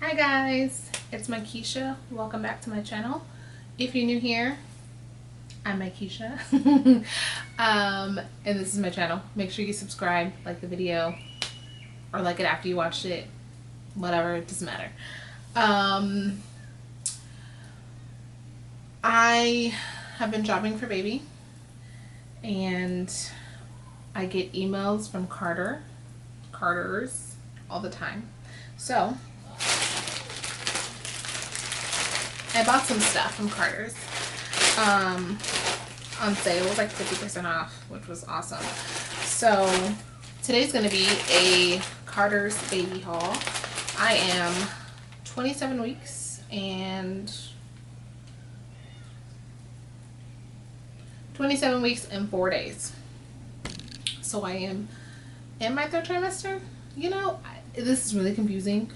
Hi guys, it's Keisha. Welcome back to my channel. If you're new here, I'm Keisha. And this is my channel. Make sure you subscribe, like the video, or like it after you watched it. Whatever, it doesn't matter. I have been shopping for baby, and I get emails from Carters all the time. So I bought some stuff from Carter's on sale. It was like 50% off, which was awesome. So today's going to be a Carter's baby haul. I am 27 weeks and 4 days. So I am in my 3rd trimester. You know, this is really confusing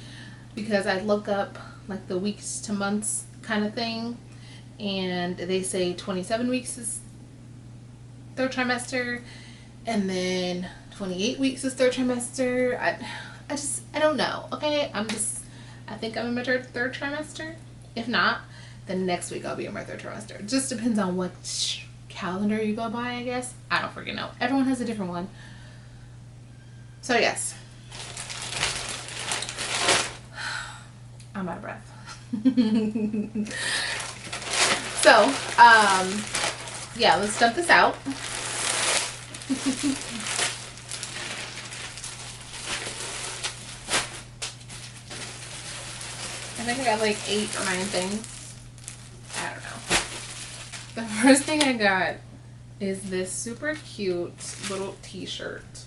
because I look up like the weeks to months kind of thing, and they say 27 weeks is 3rd trimester, and then 28 weeks is 3rd trimester. I don't know. Okay, I think I'm in my 3rd trimester. If not, then next week I'll be in my 3rd trimester. It just depends on what calendar you go by, I guess. I don't freaking know. Everyone has a different one. So yes, I'm out of breath. So, yeah, let's dump this out. I think I got like 8 or 9 things. I don't know. The first thing I got is this super cute little t-shirt.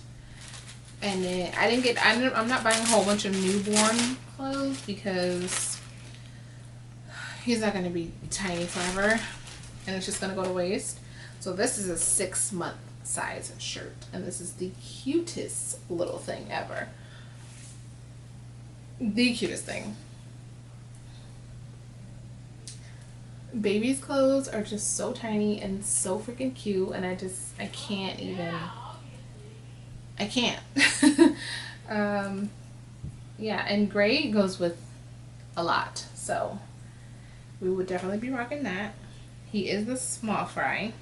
And then I'm not buying a whole bunch of newborn clothes because he's not going to be tiny forever, and it's just going to go to waste. So this is a 6-month size shirt, and this is the cutest little thing ever. The cutest thing. Baby's clothes are just so tiny and so freaking cute, and I can't even. I can't. Yeah, and gray goes with a lot, so we would definitely be rocking that. He is the small fry.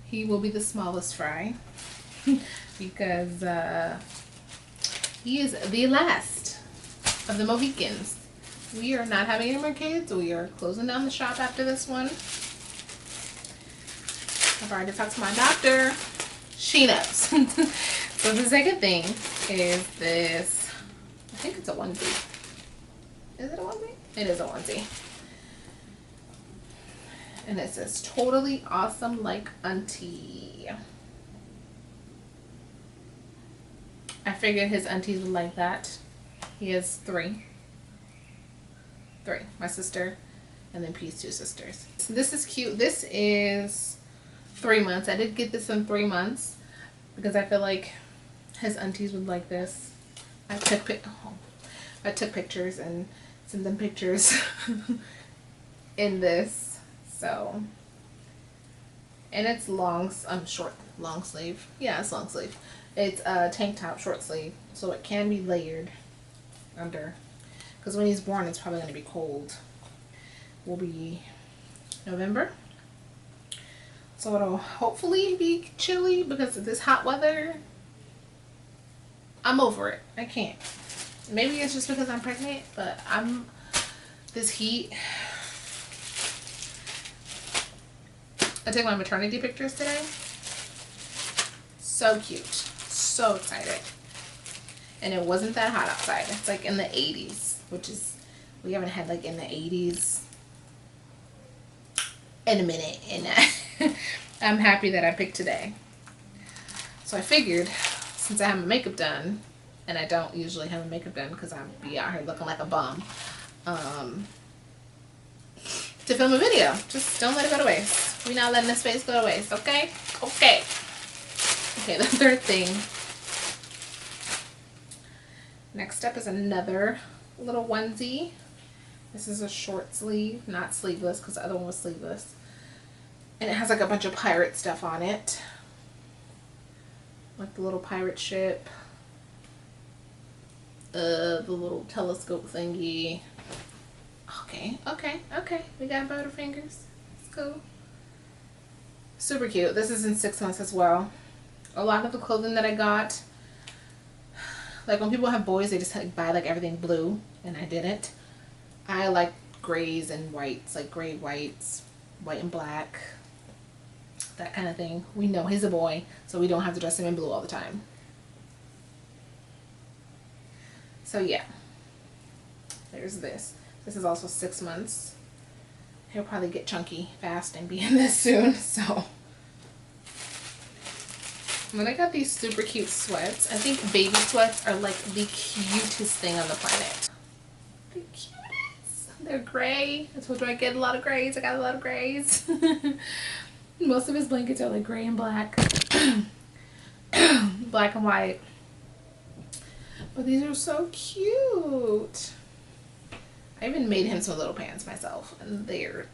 He will be the smallest fry because he is the last of the Mohicans. We are not having any more kids. We are closing down the shop after this one. I've already talked to my doctor. She knows. So the second thing is this, I think it's a onesie. Is it a onesie? It is a onesie. And it says, "Totally awesome like auntie." I figured his aunties would like that. He has 3. My sister, and then P's 2 sisters. So this is cute. This is 3 months. I did get this in 3 months because I feel like his aunties would like this. I took pictures and sent them pictures in this. So, and it's long sleeve. Yeah, it's long sleeve. It's a tank top, short sleeve, so it can be layered under. Because when he's born, it's probably going to be cold. Will be November. So it'll hopefully be chilly because of this hot weather. I'm over it. I can't. Maybe it's just because I'm pregnant, but this heat. I took my maternity pictures today. So cute. So excited. And it wasn't that hot outside. It's like in the 80s, which is, we haven't had like in the 80s in a minute. And I'm happy that I picked today. So I figured, since I have my makeup done, and I don't usually have my makeup done because I'd be out here looking like a bum, to film a video. Just don't let it go to waste. We're not letting this face go to waste, okay? Okay. Okay, the third thing. Next up is another little onesie. This is a short sleeve, not sleeveless because the other one was sleeveless. And it has like a bunch of pirate stuff on it. Like the little pirate ship. The little telescope thingy. Okay, okay, okay. We got Butterfingers. It's cool. Super cute. This is in 6 months as well. A lot of the clothing that I got, like when people have boys, they just like buy like everything blue, and I didn't. I like grays and whites, like gray whites, white and black, that kind of thing. We know he's a boy, so we don't have to dress him in blue all the time. So yeah, there's this. This is also 6 months. He'll probably get chunky fast and be in this soon, so. And then I got these super cute sweats. I think baby sweats are like the cutest thing on the planet. The cutest. They're gray. I told you I get a lot of grays. I got a lot of grays. Most of his blankets are like gray and black. Black and white. But these are so cute. I even made him some little pants myself, and they're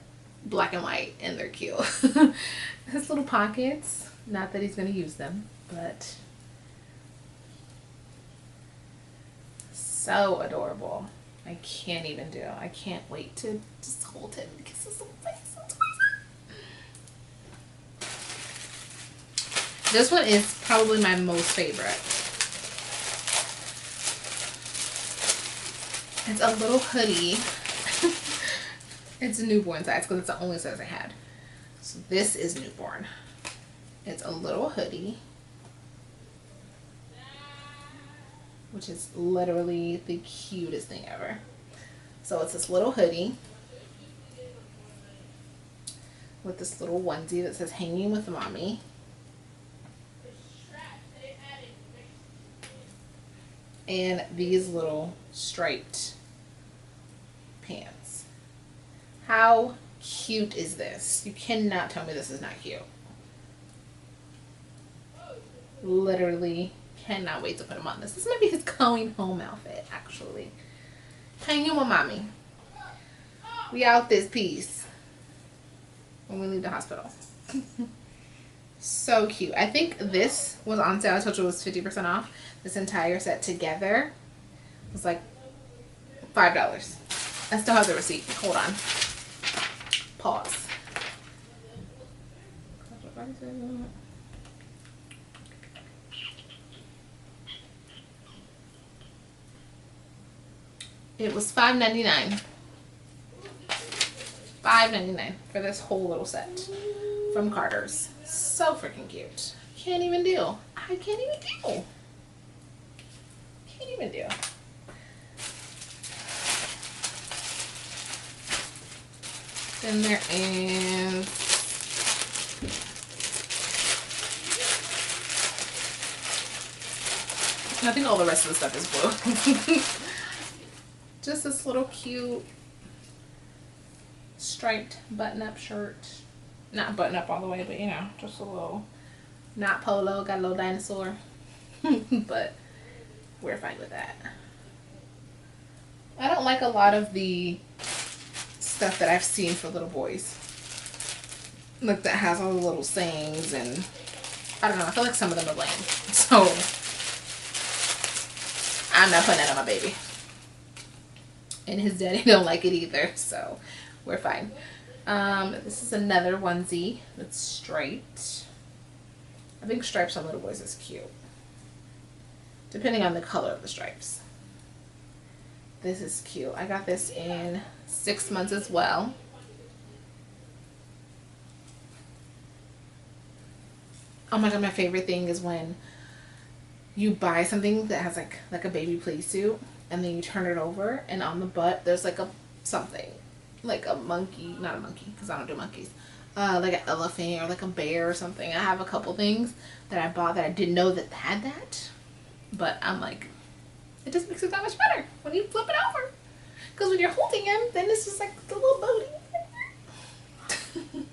black and white and they're cute. His little pockets, not that he's going to use them, but so adorable. I can't even do. I can't wait to just hold him and kiss his little face. This one is probably my most favorite. It's a little hoodie. It's a newborn size because it's the only size I had. So this is newborn. It's a little hoodie, which is literally the cutest thing ever. So it's this little hoodie with this little onesie that says hanging with mommy. And these little striped pants. How cute is this? You cannot tell me this is not cute. Literally cannot wait to put him on this. This might be his going home outfit, actually. Hanging with mommy. We out this piece when we leave the hospital. So cute. I think this was on sale. I told you it was 50% off. This entire set together was like $5. I still have the receipt. Hold on. Pause. It was $5.99. $5.99 for this whole little set from Carter's. So freaking cute. Can't even deal. I can't even deal. Can't even deal. Then there is I think all the rest of the stuff is blue. Just this little cute striped button-up shirt. Not button up all the way, but you know, just a little, not polo, got a little dinosaur. But we're fine with that. I don't like a lot of the stuff that I've seen for little boys. Like that has all the little sayings and I don't know, I feel like some of them are lame. So I'm not putting that on my baby. And his daddy don't like it either, so we're fine. This is another onesie that's striped. I think stripes on little boys is cute, depending on the color of the stripes. This is cute. I got this in 6 months as well. Oh my god, my favorite thing is when you buy something that has like a baby play suit and then you turn it over and on the butt there's like a something. Like a monkey, not a monkey because I don't do monkeys, like an elephant or like a bear or something. I have a couple things that I bought that I didn't know that had that, but I'm like, it just makes it that much better when you flip it over, because when you're holding him then it's just like the little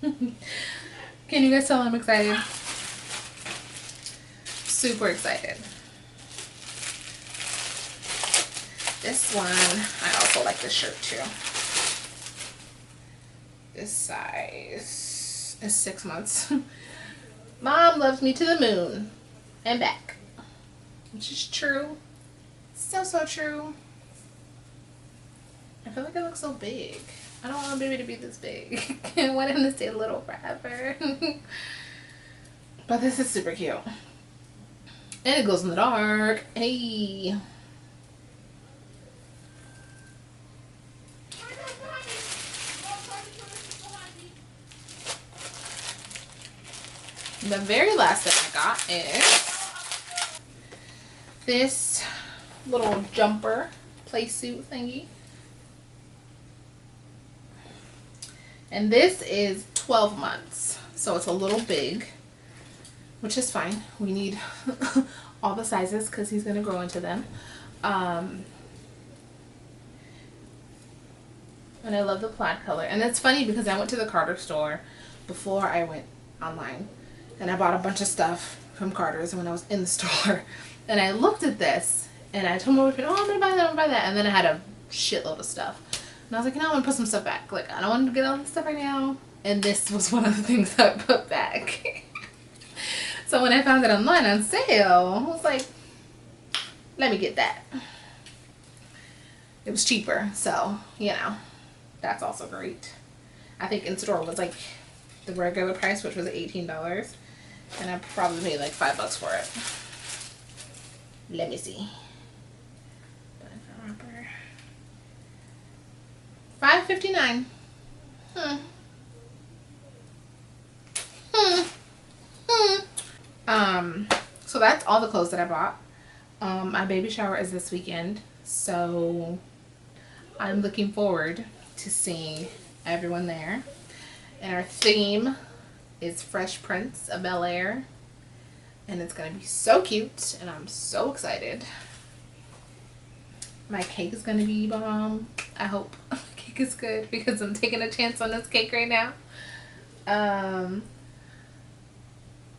booty. Can you guys tell I'm excited? Super excited. This one, I also like this shirt too. This size is 6 months. Mom loves me to the moon and back, which is true. So true. I feel feel like it looks so big. I don't want my baby to be this big. I want him to stay little forever. But this is super cute. And it glows in the dark. Hey. The very last thing I got is this little jumper play suit thingy. And this is 12 months. So it's a little big, which is fine. We need all the sizes because he's going to grow into them. And I love the plaid color. And it's funny because I went to the Carter store before I went online. And I bought a bunch of stuff from Carter's when I was in the store. And I looked at this and I told my boyfriend, oh, I'm going to buy that, I'm going to buy that. And then I had a shitload of stuff. And I was like, you know, I'm going to put some stuff back. Like, I don't want to get all this stuff right now. And this was one of the things that I put back. So when I found it online on sale, I was like, let me get that. It was cheaper. So, you know, that's also great. I think in store was like the regular price, which was $18. And I probably paid like $5 for it. Let me see. $5.59. So that's all the clothes that I bought. My baby shower is this weekend, so I'm looking forward to seeing everyone there. And our theme is Fresh Prince of Bel-Air, and it's gonna be so cute, and I'm so excited. My cake is gonna be bomb. I hope my cake is good because I'm taking a chance on this cake right now.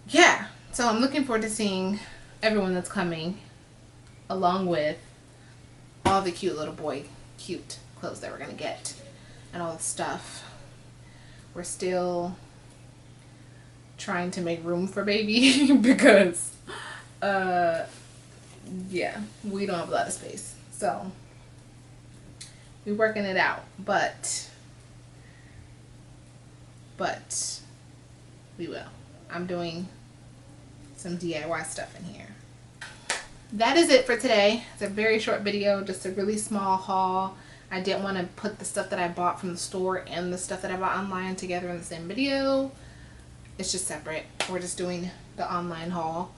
Yeah, so I'm looking forward to seeing everyone that's coming, along with all the cute little boy cute clothes that we're gonna get and all the stuff. We're still trying to make room for baby because yeah, we don't have a lot of space. So we're working it out, but we will. I'm doing some DIY stuff in here. That is it for today. It's a very short video, just a really small haul. I didn't want to put the stuff that I bought from the store and the stuff that I bought online together in the same video. It's just separate. We're just doing the online haul.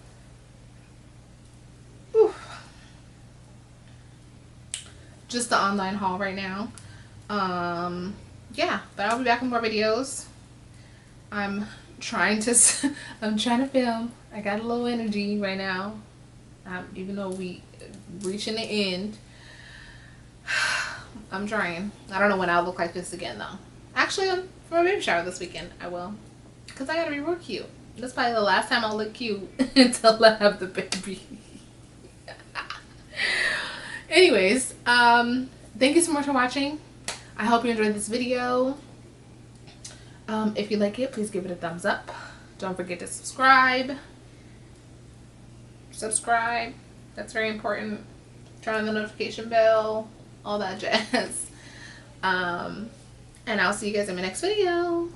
Whew. Just the online haul right now. Yeah, but I'll be back with more videos. I'm trying to film. I got a little energy right now. Even though we reaching the end, I'm trying. I don't know when I'll look like this again though. Actually, for my baby shower this weekend, I will. Because I gotta be real cute. That's probably the last time I'll look cute until I have the baby. Anyways, thank you so much for watching. I hope you enjoyed this video. If you like it, please give it a thumbs up. Don't forget to subscribe. That's very important. Turn on the notification bell, all that jazz. And I'll see you guys in my next video.